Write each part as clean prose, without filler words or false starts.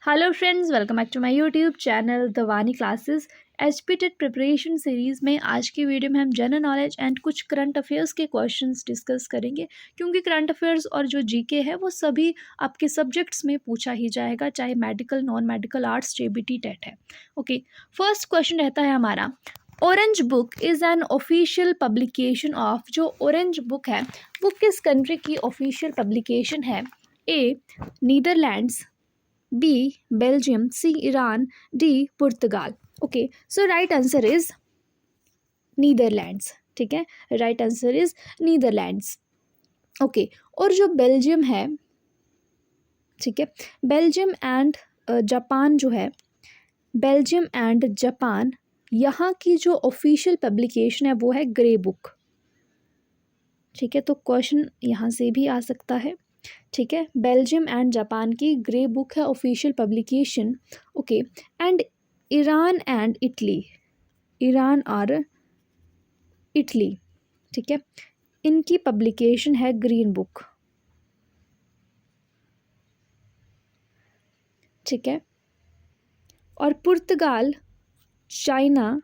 Hello friends, welcome back to my YouTube channel the Vani classes. HP TET preparation series में आज की video में हम जनरल नॉलेज एंड कुछ करंट अफेयर्स के क्वेश्चंस डिस्कस करेंगे, क्योंकि करंट अफेयर्स और जो जीके है वो सभी आपके सब्जेक्ट्स में पूछा ही जाएगा, चाहे medical, non medical, arts, JBT, TET है। ओके, फर्स्ट क्वेश्चन रहता है हमारा, orange book is an official publication of. जो ऑरेंज बुक है वो किस कंट्री की ऑफिशियल पब्लिकेशन है? A Netherlands, B Belgium, C Iran, D पुर्तगाल। Okay, so right answer is Netherlands. ठीक है, right answer is Netherlands. Okay, और जो बेल्जियम है, ठीक है, बेल्जियम एंड जापान जो है, बेल्जियम एंड जापान, यहाँ की जो ऑफिशियल पब्लिकेशन है वो है ग्रे बुक। ठीक है, तो क्वेश्चन यहाँ से भी आ सकता है। ठीक है, बेल्जियम एंड जापान की ग्रे बुक है official publication. Okay, and Iran and Italy, Iran और इटली, ठीक है, इनकी पब्लिकेशन है ग्रीन बुक। ठीक है, और पुर्तगाल, चाइना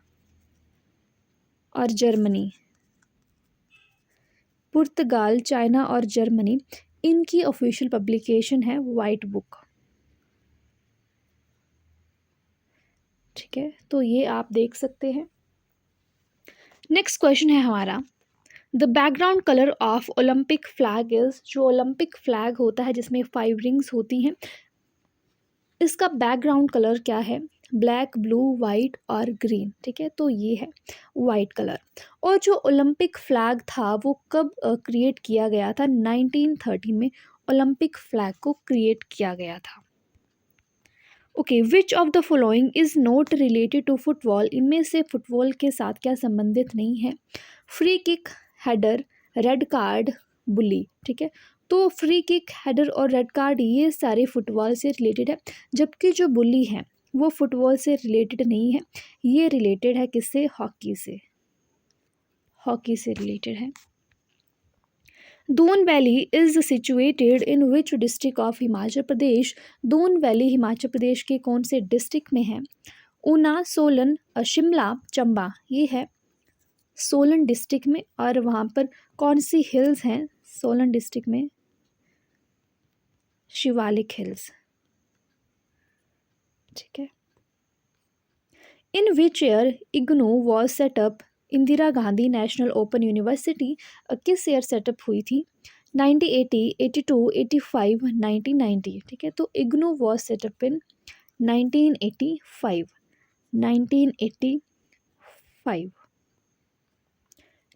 और जर्मनी, पुर्तगाल, चाइना और जर्मनी, इनकी ऑफिशियल पब्लिकेशन है वाइट बुक। ठीक है, तो ये आप देख सकते हैं। नेक्स्ट क्वेश्चन है हमारा, the background colour of Olympic flag is. जो ओलंपिक फ्लैग होता है जिसमें 5 रिंग्स होती हैं, इसका बैकग्राउंड कलर क्या है? ब्लैक, ब्लू, वाइट और ग्रीन। ठीक है, तो ये है वाइट कलर। और जो ओलंपिक फ्लैग था वो कब क्रिएट किया गया था? 1913 में ओलंपिक फ्लैग को क्रिएट किया गया था। Okay, which of the following is not related to football. इनमें से फुटबॉल के साथ क्या संबंधित नहीं है? Free kick, header, red card, bully. ठीक है, तो फ्री किक, हेडर और रेड कार्ड ये सारे फुटबॉल से रिलेटेड है, जबकि जो बुली है वो फुटबॉल से रिलेटेड नहीं है। ये रिलेटेड है किससे? हॉकी से, हॉकी से रिलेटेड है। Doon valley is situated in which district of Himachal Pradesh. Doon valley Himachal Pradesh के कौन से डिस्ट्रिक्ट में है? ऊना, सोलन, शिमला, चंबा। ये है सोलन डिस्ट्रिक्ट में। और वहाँ पर कौन सी हिल्स हैं सोलन डिस्ट्रिक्ट में? शिवालिक हिल्स। ठीक है, in which year IGNOU was set up. Indira Gandhi national open university किस ईयर सेटअप हुई थी? 1980, 82, 85, 1990। ठीक है, तो IGNOU was set up in 1985, 1985।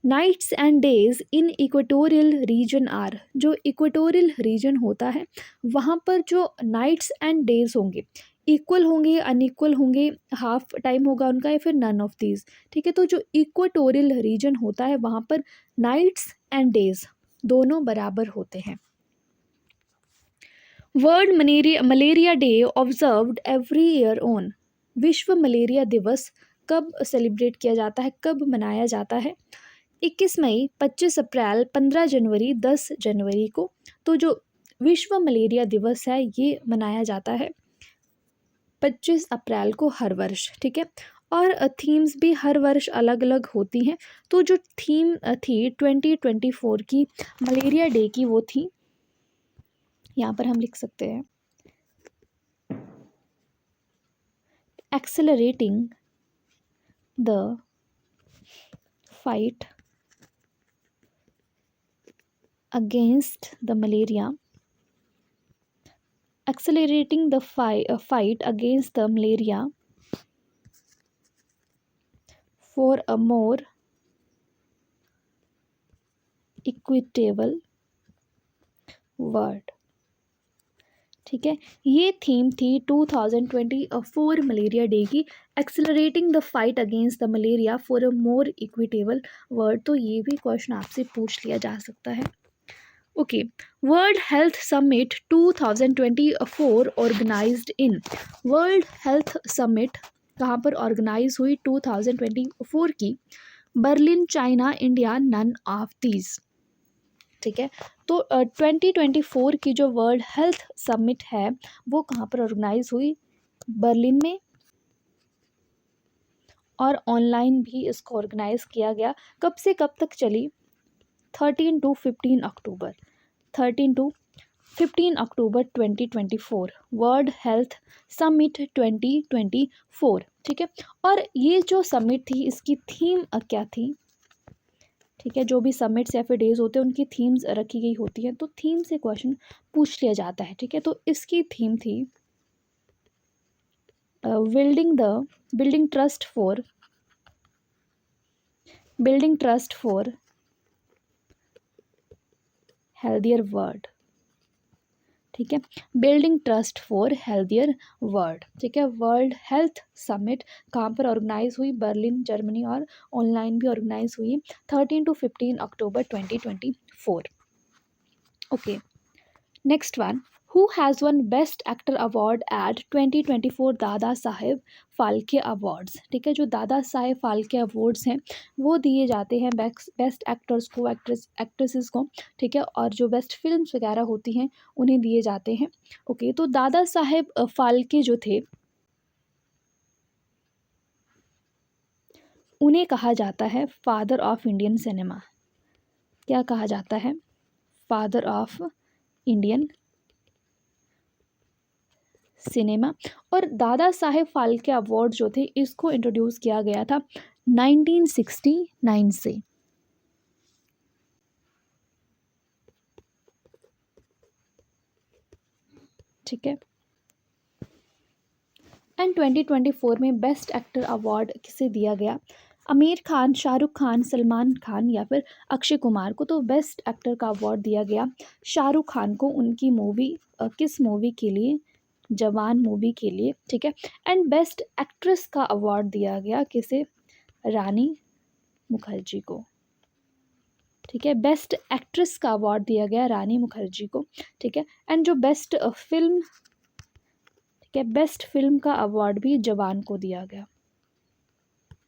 Nights and days in equatorial region are. जो इक्वेटोरियल रीजन होता है वहाँ पर जो नाइट्स एंड डेज होंगे, इक्वल होंगे, अनइक्वल होंगे, हाफ टाइम होगा उनका, या फिर नन ऑफ दीज। ठीक है, तो जो इक्वेटोरियल रीजन होता है वहाँ पर नाइट्स एंड डेज दोनों बराबर होते हैं। World malaria day observed every year on. विश्व मलेरिया दिवस कब सेलिब्रेट किया जाता है, कब मनाया जाता है? 21 मई, 25 अप्रैल, 15 जनवरी, 10 जनवरी को। तो जो विश्व मलेरिया दिवस है ये मनाया जाता है 25 अप्रैल को हर वर्ष। ठीक है, और थीम्स भी हर वर्ष अलग अलग होती हैं। तो जो थीम थी 2024 की मलेरिया डे की, वो थी, यहाँ पर हम लिख सकते हैं, accelerating the fight against the malaria, accelerating the fight against the malaria for a more equitable world। ठीक है, ये थीम थी 2024 मलेरिया डे की, accelerating the fight against the malaria for a more equitable world. तो ये भी question आपसे पूछ लिया जा सकता है। Okay, world health summit 2024 organized in. World health summit कहाँ पर ऑर्गेनाइज हुई 2024 की? Berlin, China, India, none of these. ठीक है, तो 2024 की जो वर्ल्ड हेल्थ समिट है वो कहाँ पर ऑर्गेनाइज हुई? बर्लिन में, और ऑनलाइन भी इसको ऑर्गेनाइज किया गया। कब से कब तक चली? 13 to 15 October, 13 to 15 October 2024, world health summit 2024। ठीक है, और ये जो समिट थी इसकी थीम क्या थी? ठीक है, जो भी समिट्स या फिर डेज होते हैं उनकी थीम्स रखी गई होती हैं, तो थीम से क्वेश्चन पूछ लिया जाता है। ठीक है, तो इसकी थीम थी building trust for healthier world. ठीक है, building trust for healthier world. ठीक है, वर्ल्ड हेल्थ समिट कहाँ पर ऑर्गेनाइज हुई? बर्लिन, जर्मनी, और ऑनलाइन भी ऑर्गेनाइज हुई 13 to 15 October 2024। Okay, next one, who has won best actor award at 2024 Dada Saheb Phalke awards. ठीक है, जो दादा साहेब फाल्के अवार्ड्स हैं वो दिए जाते हैं बेस्ट एक्टर्स को, एक्ट्रेसेस को। ठीक है, और जो बेस्ट फिल्म्स वगैरह होती हैं उन्हें दिए जाते हैं। ओके, तो दादा साहेब फाल्के जो थे उन्हें कहा जाता है फादर ऑफ इंडियन सिनेमा। क्या कहा जाता है? Father of Indian cinema. और दादा साहेब फाल्के अवार्ड जो थे इसको इंट्रोड्यूस किया गया था 1969 से। ठीक है, एंड 2024 में बेस्ट एक्टर अवार्ड किसे दिया गया? आमिर खान, शाहरुख खान, सलमान खान, या फिर अक्षय कुमार को? तो बेस्ट एक्टर का अवार्ड दिया गया शाहरुख खान को, उनकी मूवी किस मूवी के लिए? जवान मूवी के लिए। ठीक है, एंड बेस्ट एक्ट्रेस का अवार्ड दिया गया किसे? रानी मुखर्जी को। ठीक है, बेस्ट एक्ट्रेस का अवार्ड दिया गया रानी मुखर्जी को। ठीक है, एंड जो बेस्ट फिल्म, ठीक है, बेस्ट फिल्म का अवार्ड भी जवान को दिया गया।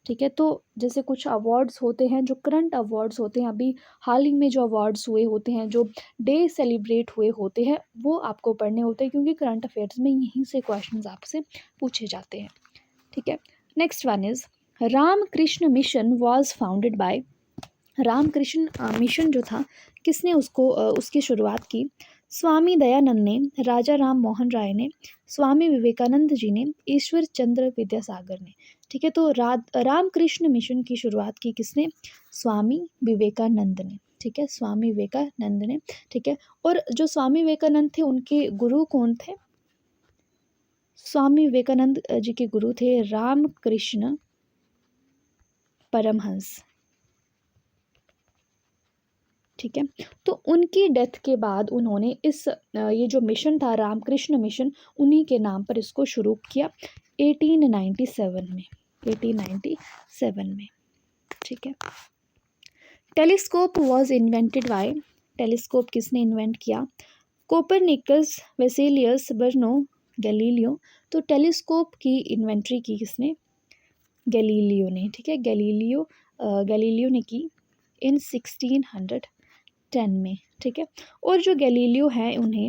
ठीक है, तो जैसे कुछ अवार्ड्स होते हैं जो करंट अवार्ड्स होते हैं, अभी हाल ही में जो अवार्ड्स हुए होते हैं, जो डे सेलिब्रेट हुए होते हैं, वो आपको पढ़ने होते हैं, क्योंकि करंट अफेयर्स में यहीं से क्वेश्चंस आपसे पूछे जाते हैं। ठीक है, next one is Ramakrishna Mission was founded by. Ramakrishna Mission जो था किसने उसकी शुरुआत की? स्वामी दयानंद ने, राजा राम मोहन राय ने, स्वामी विवेकानंद जी ने, ईश्वर चंद्र विद्यासागर ने। ठीक है, तो रामकृष्ण मिशन की शुरुआत की किसने? स्वामी विवेकानंद ने। ठीक है, स्वामी विवेकानंद ने। ठीक है, और जो स्वामी विवेकानंद थे उनके गुरु कौन थे? स्वामी विवेकानंद जी के गुरु थे रामकृष्ण परमहंस। ठीक है, तो उनकी डेथ के बाद उन्होंने ये जो मिशन था रामकृष्ण मिशन, उन्हीं के नाम पर इसको शुरू किया 1897 में, 1897 में। ठीक है, telescope was invented by. Telescope किसने इन्वेंट किया? Copernicus, Vesalius, Bruno, Galileo. तो टेलीस्कोप की इन्वेंट्री की किसने? गैलीलियो ने। ठीक है, गैलीलियो ने की इन 1610 में। ठीक है, और जो गैलीलियो हैं उन्हें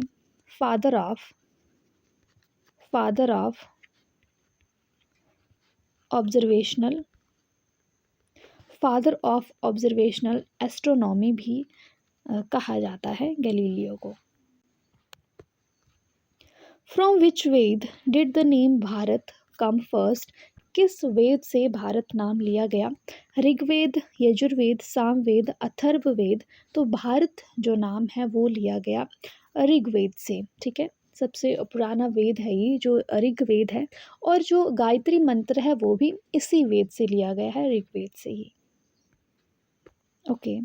फादर ऑफ ऑब्जर्वेशनल एस्ट्रोनॉमी भी कहा जाता है गैलीलियो को। From which Veda did the name Bharat come first? किस वेद से भारत नाम लिया गया? ऋग्वेद, यजुर्वेद, सामवेद, अथर्ववेद। तो भारत जो नाम है वो लिया गया ऋग्वेद से। ठीक है, सबसे पुराना वेद है ये जो ऋग्वेद है, और जो गायत्री मंत्र है वो भी इसी वेद से लिया गया है, ऋग्वेद से ही। Okay,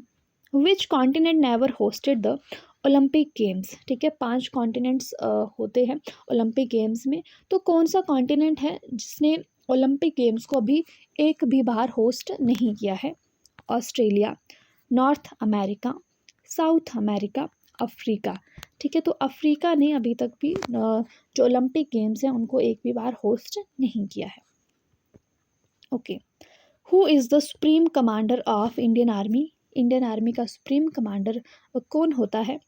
which continent never hosted the olympic games? ठीक है, 5 कॉन्टिनेंट्स होते हैं ओलंपिक गेम्स में, तो कौन सा कॉन्टिनेंट है जिसने ओलंपिक गेम्स को अभी एक भी बार होस्ट नहीं किया है? Australia, north America, south America, Africa. ठीक है, तो अफ्रीका ने अभी तक भी जो ओलंपिक गेम्स हैं उनको एक भी बार होस्ट नहीं किया है। Okay, who is the supreme commander of Indian army? Indian army का सुप्रीम कमांडर कौन होता है?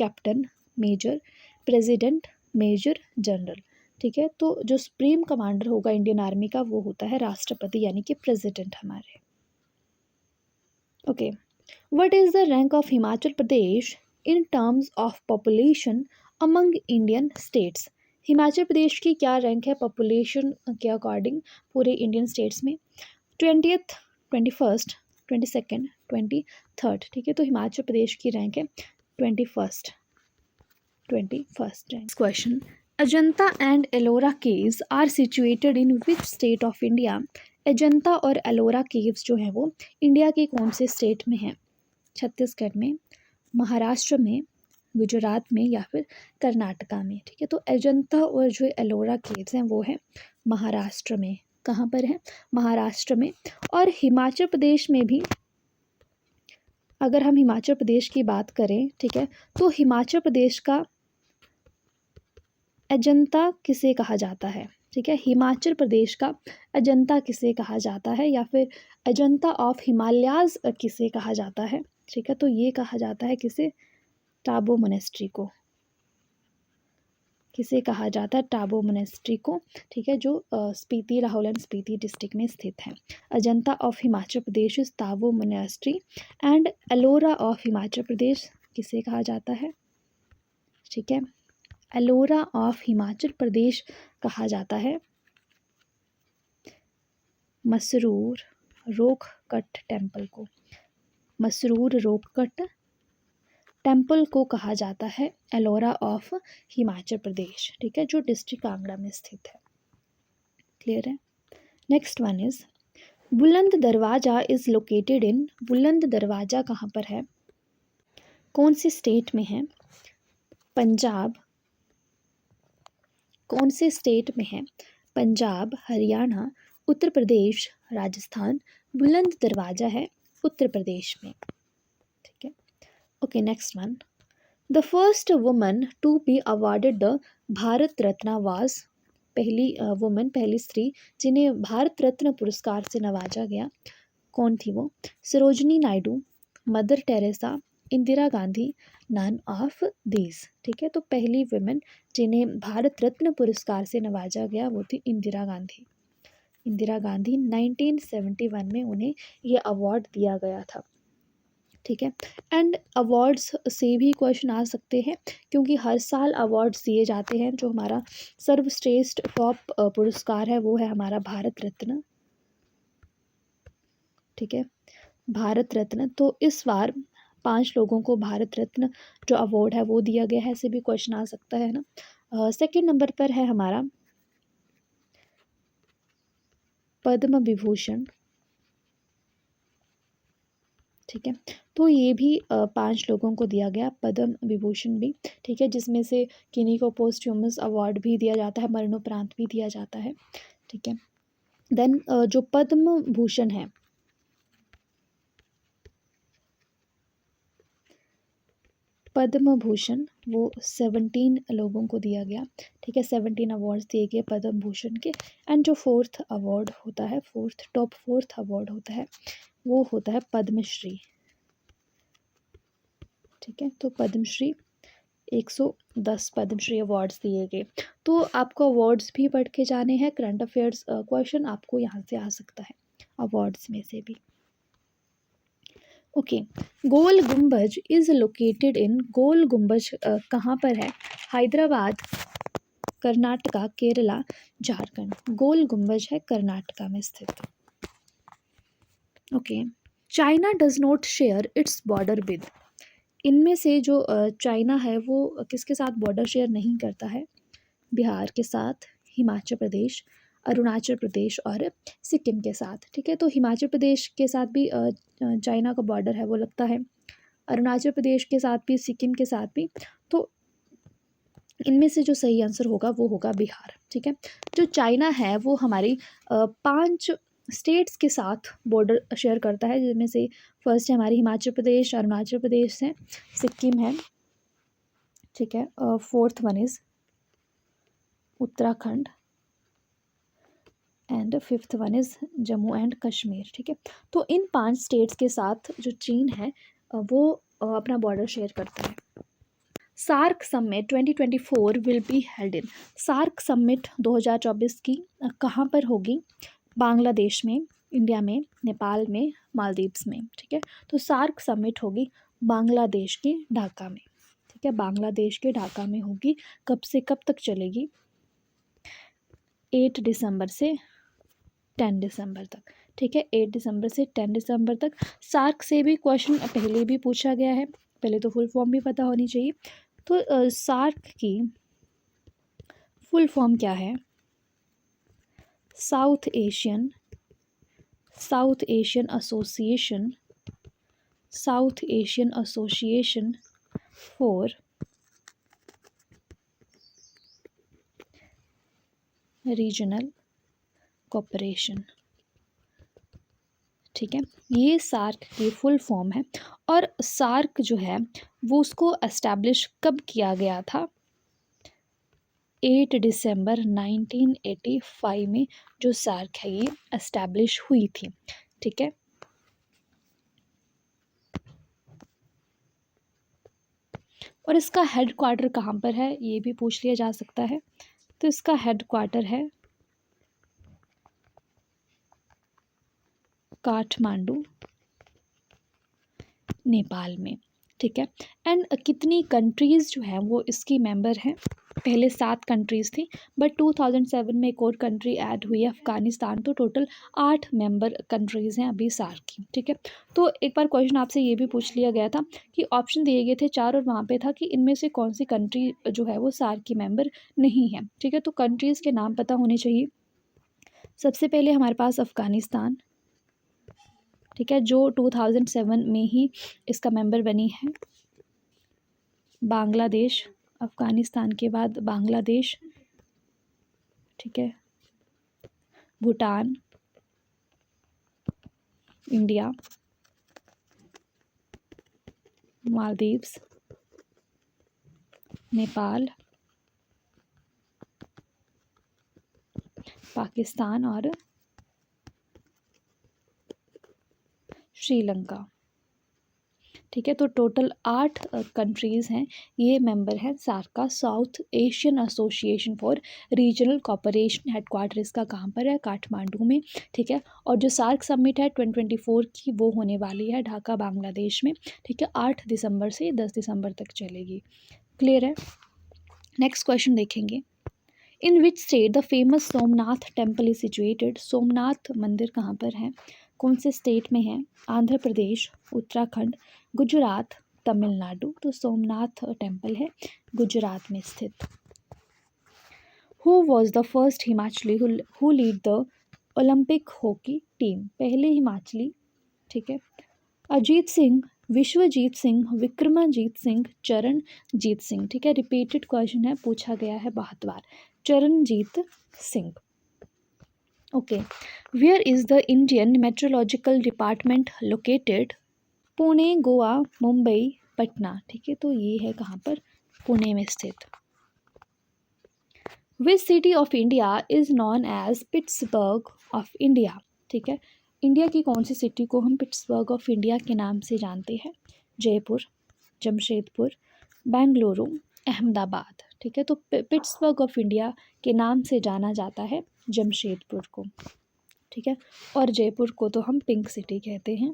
Captain, major, president, major general. ठीक है, तो जो सुप्रीम कमांडर होगा इंडियन आर्मी का वो होता है राष्ट्रपति यानी कि प्रेसिडेंट हमारे। Okay, what is the rank of Himachal Pradesh in terms of population among Indian states? Himachal Pradesh की क्या रैंक है पॉपुलेशन के अकॉर्डिंग पूरे इंडियन स्टेट्स में? 20th, 21st, 22nd, 23rd। ठीक है, तो हिमाचल प्रदेश की रैंक है 21st rank. Question, Ajanta and Ellora caves are situated in which state of India? Ajanta और एलोरा केव्स जो है वो इंडिया के कौन से स्टेट में है? छत्तीसगढ़ में, महाराष्ट्र में, गुजरात में या फिर कर्नाटका में? ठीक है, तो अजंता और जो एलोरा केव्स हैं वो है महाराष्ट्र में। कहाँ पर है? महाराष्ट्र में। और हिमाचल प्रदेश में भी अगर हम हिमाचल प्रदेश की बात करें, ठीक है, तो हिमाचल प्रदेश का अजंता किसे कहा जाता है? ठीक है, हिमाचल प्रदेश का अजंता किसे कहा जाता है या फिर अजंता ऑफ हिमालयाज किसे कहा जाता है? ठीक है, तो ये कहा जाता है किसे? टाबो मोनेस्ट्री को। किसे कहा जाता है? टाबो मोनेस्ट्री को। ठीक है, जो स्पीति, लाहौल एंड स्पीति डिस्ट्रिक्ट में स्थित है। Ajanta of Himachal Pradesh is Tabo monastery and Ellora of Himachal Pradesh किसे कहा जाता है? ठीक है, एलोरा ऑफ हिमाचल प्रदेश कहा जाता है मसरूर रोककट टेम्पल को। मसरूर रोककट टेम्पल को कहा जाता है एलोरा ऑफ हिमाचल प्रदेश। ठीक है, जो डिस्ट्रिक्ट कांगड़ा में स्थित है। क्लियर है? नेक्स्ट वन इज बुलंद दरवाजा इज लोकेटेड इन। बुलंद दरवाजा कहाँ पर है? कौन से स्टेट में है? पंजाब। कौन से स्टेट में है? पंजाब, हरियाणा, उत्तर प्रदेश, राजस्थान। बुलंद दरवाजा है उत्तर प्रदेश में। ठीक है, okay, next one, the first woman to be awarded the Bharat Ratna was. पहली वुमन, पहली स्त्री जिन्हें भारत रत्न पुरस्कार से नवाजा गया, कौन थी वो? Sarojini Naidu, Mother Teresa, Indira Gandhi, none of these. ठीक है, तो पहली वुमेन जिन्हें भारत रत्न पुरस्कार से नवाजा गया वो थी इंदिरा गांधी। इंदिरा गांधी 1971 में उन्हें ये अवार्ड दिया गया था। ठीक है, एंड अवार्ड्स से भी क्वेश्चन आ सकते हैं क्योंकि हर साल अवार्ड्स दिए जाते हैं। जो हमारा सर्वश्रेष्ठ टॉप पुरस्कार है वो है हमारा भारत रत्न। ठीक है, भारत रत्न। तो इस बार 5 लोगों को भारत रत्न जो अवार्ड है वो दिया गया है, ऐसे भी क्वेश्चन आ सकता है ना। सेकंड नंबर पर है हमारा पद्म विभूषण। ठीक है, तो ये भी 5 लोगों को दिया गया पद्म विभूषण भी। ठीक है, जिसमें से किन्हीं को पोस्ट्यूमस अवार्ड भी दिया जाता है, मरणोपरांत भी दिया जाता है। ठीक है, देन जो पद्म भूषण है, पद्म भूषण वो 17 लोगों को दिया गया। ठीक है, 17 अवार्ड्स दिए गए पद्म भूषण के। एंड जो फोर्थ अवार्ड होता है, फोर्थ अवार्ड होता है वो होता है पद्मश्री। ठीक है, तो पद्मश्री 110 पद्मश्री अवार्ड्स दिए गए। तो आपको अवार्ड्स भी पढ़ के जाने हैं। करंट अफेयर्स क्वेश्चन आपको यहाँ से आ सकता है अवार्ड्स में से भी। ओके, गोल गुम्बज इज लोकेटेड इन। गोल गुम्बज कहाँ पर है? हैदराबाद, कर्नाटका, केरला, झारखंड। गोल गुम्बज है कर्नाटका में स्थित। Okay, China does not share its border with. इनमें से जो चाइना है वो किसके साथ बॉर्डर शेयर नहीं करता है? बिहार के साथ, हिमाचल प्रदेश, अरुणाचल प्रदेश और सिक्किम के साथ। ठीक है, तो हिमाचल प्रदेश के साथ भी चाइना का बॉर्डर है वो लगता है, अरुणाचल प्रदेश के साथ भी, सिक्किम के साथ भी। तो इनमें से जो सही आंसर होगा वो होगा बिहार। ठीक है, जो चाइना है वो हमारी 5 स्टेट्स के साथ बॉर्डर शेयर करता है, जिनमें से फर्स्ट है हमारी हिमाचल प्रदेश, अरुणाचल प्रदेश है, सिक्किम है। ठीक है, fourth one is Uttarakhand and fifth one is Jammu and Kashmir. ठीक है, तो इन 5 स्टेट्स के साथ जो चीन है वो अपना बॉर्डर शेयर करता है। SAARC summit 2024 will be held in. SAARC summit 2024 की कहाँ पर होगी? बांग्लादेश में, इंडिया में, नेपाल में, मालदीव्स में। ठीक है, तो सार्क समिट होगी बांग्लादेश के ढाका में। ठीक है, बांग्लादेश के ढाका में होगी। कब से कब तक चलेगी? 8 दिसंबर से 10 दिसंबर तक। ठीक है, 8 दिसंबर से 10 दिसंबर तक। सार्क से भी क्वेश्चन पहले भी पूछा गया है, पहले तो फुल फॉर्म भी पता होनी चाहिए। तो सार्क की फुल फॉर्म क्या है? South Asian association, south Asian association for regional cooperation. ठीक है, ये सार्क की फुल फॉर्म है। और सार्क जो है वो उसको एस्टैब्लिश कब किया गया था? 8 दिसंबर 1985 में जो सार्क है ये एस्टैब्लिश हुई थी। ठीक है, और इसका हेड क्वार्टर कहाँ पर है ये भी पूछ लिया जा सकता है। तो इसका हेड क्वार्टर है काठमांडू, नेपाल में। ठीक है, एंड कितनी कंट्रीज़ जो हैं वो इसकी मेंबर हैं? पहले 7 कंट्रीज़ थी, बट 2007 में एक और कंट्री ऐड हुई है, अफ़गानिस्तान। तो टोटल 8 मेंबर कंट्रीज़ हैं अभी सार्क की। ठीक है, तो एक बार क्वेश्चन आपसे ये भी पूछ लिया गया था कि ऑप्शन दिए गए थे 4 और वहाँ पे था कि इनमें से कौन सी कंट्री जो है वो सार्क की मेंबर नहीं है। ठीक है, तो कंट्रीज़ के नाम पता होने चाहिए। सबसे पहले हमारे पास अफ़गानिस्तान, ठीक है, जो 2007 में ही इसका मेंबर बनी है। बांग्लादेश, अफ़गानिस्तान के बाद बांग्लादेश। ठीक है, भूटान, इंडिया, मालदीव्स, नेपाल, पाकिस्तान और श्रीलंका। ठीक है, तो टोटल 8 कंट्रीज़ हैं, ये मेंबर हैं सार्क का। South Asian association for regional cooperation headquarter इसका कहाँ पर है? काठमांडू में। ठीक है, और जो सार्क समिट है 2024 की वो होने वाली है ढाका, बांग्लादेश में। ठीक है, 8 दिसंबर से 10 दिसंबर तक चलेगी। क्लियर है? नेक्स्ट क्वेश्चन देखेंगे। In which state the famous Somnath temple is situated? Somnath मंदिर कहाँ पर है? कौन से स्टेट में है? आंध्र प्रदेश, उत्तराखंड, गुजरात, तमिलनाडु। तो सोमनाथ टेम्पल है गुजरात में स्थित। Who was the first Himachali who lead the Olympic hockey team? पहले हिमाचली। ठीक है, अजीत सिंह, विश्वजीत सिंह, विक्रमाजीत सिंह, चरणजीत सिंह। ठीक है, रिपीटेड क्वेश्चन है, पूछा गया है 7 बार। Charanjit Singh. Okay, where is the Indian meteorological department located? Pune, Goa, Mumbai, Patna. ठीक है, तो ये है कहाँ पर? पुणे में स्थित। Which city of India is known as Pittsburgh of India? ठीक है, इंडिया की कौन सी सिटी को हम पिट्सबर्ग ऑफ इंडिया के नाम से जानते हैं? जयपुर, जमशेदपुर, बेंगलुरु, अहमदाबाद। ठीक है, तो पिट्सबर्ग ऑफ इंडिया के नाम से जाना जाता है जमशेदपुर को। ठीक है, और जयपुर को तो हम पिंक सिटी कहते हैं,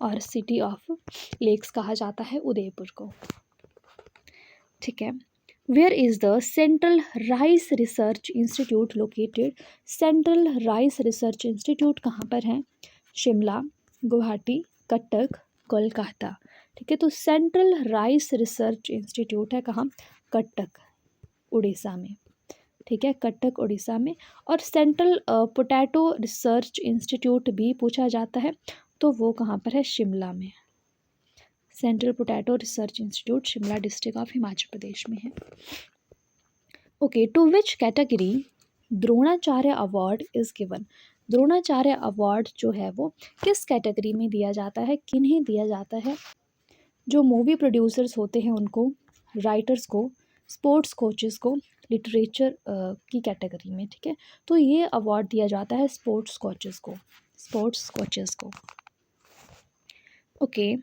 और सिटी ऑफ लेक्स कहा जाता है उदयपुर को। ठीक है, where is the Central Rice Research Institute located? Central Rice Research Institute कहाँ पर है? शिमला, गुवाहाटी, कटक, कोलकाता। ठीक है, तो सेंट्रल राइस रिसर्च इंस्टीट्यूट है कहाँ? कटक, उड़ीसा में। ठीक है, कटक उड़ीसा में। और सेंट्रल पोटैटो रिसर्च इंस्टीट्यूट भी पूछा जाता है, तो वो कहाँ पर है? शिमला में। Central potato research institute Shimla district of Himachal Pradesh में है। Okay, to which category Dronacharya award is given? Dronacharya award जो है वो किस कैटेगरी में दिया जाता है, किन्हें दिया जाता है? जो मूवी प्रोड्यूसर्स होते हैं उनको, राइटर्स को, स्पोर्ट्स कोचेस को, लिटरेचर की कैटेगरी में। ठीक है, तो ये अवार्ड दिया जाता है स्पोर्ट्स कोचेस को, स्पोर्ट्स कोचेस को। Okay,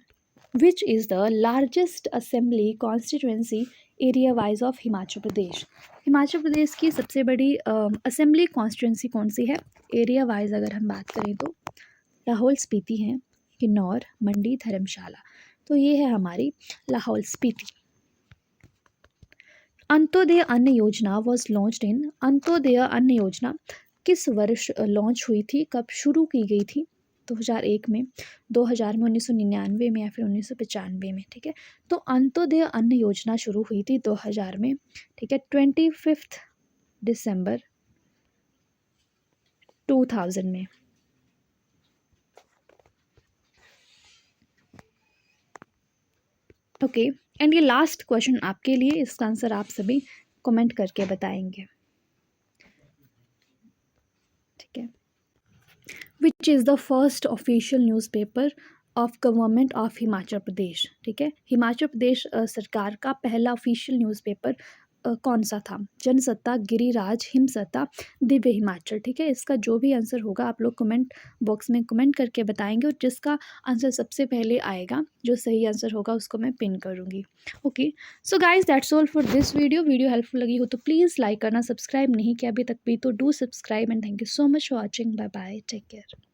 which is the largest assembly constituency area wise of Himachal Pradesh. Himachal Pradesh की सबसे बड़ी असेंबली कॉन्स्टिट्यूंसी कौन सी है? एरिया वाइज अगर हम बात करें तो लाहौल स्पीति है, किन्नौर, मंडी, धर्मशाला। तो ये है हमारी लाहौल स्पीति। अंत्योदय अन्न योजना वॉज लॉन्च्ड इन, अंत्योदय अन्न योजना किस वर्ष लॉन्च हुई थी, कब शुरू की गई थी? 2001 में, 2000 में, 1999 में या फिर 1995 में। ठीक है, तो अंत्योदय अन्न योजना शुरू हुई थी 2000 में। ठीक है, 25 दिसंबर 2000 में। ओके, एंड ये लास्ट क्वेश्चन आपके लिए, इसका आंसर आप सभी कमेंट करके बताएंगे। ठीक है, which is the first official newspaper of government of Himachal Pradesh. ठीक है, हिमाचल प्रदेश सरकार का पहला ऑफिशियल न्यूज़पेपर कौन सा था? जनसत्ता, गिरिराज, हिमसत्ता, दिव्य हिमाचल। ठीक है, इसका जो भी आंसर होगा आप लोग कमेंट बॉक्स में कमेंट करके बताएंगे, और जिसका आंसर सबसे पहले आएगा, जो सही आंसर होगा, उसको मैं पिन करूँगी। Okay, so guys that's all for this video. Video helpful लगी हो तो प्लीज़ लाइक करना, सब्सक्राइब नहीं किया अभी तक भी तो do subscribe, and thank you so much for watching. Bye bye, take care.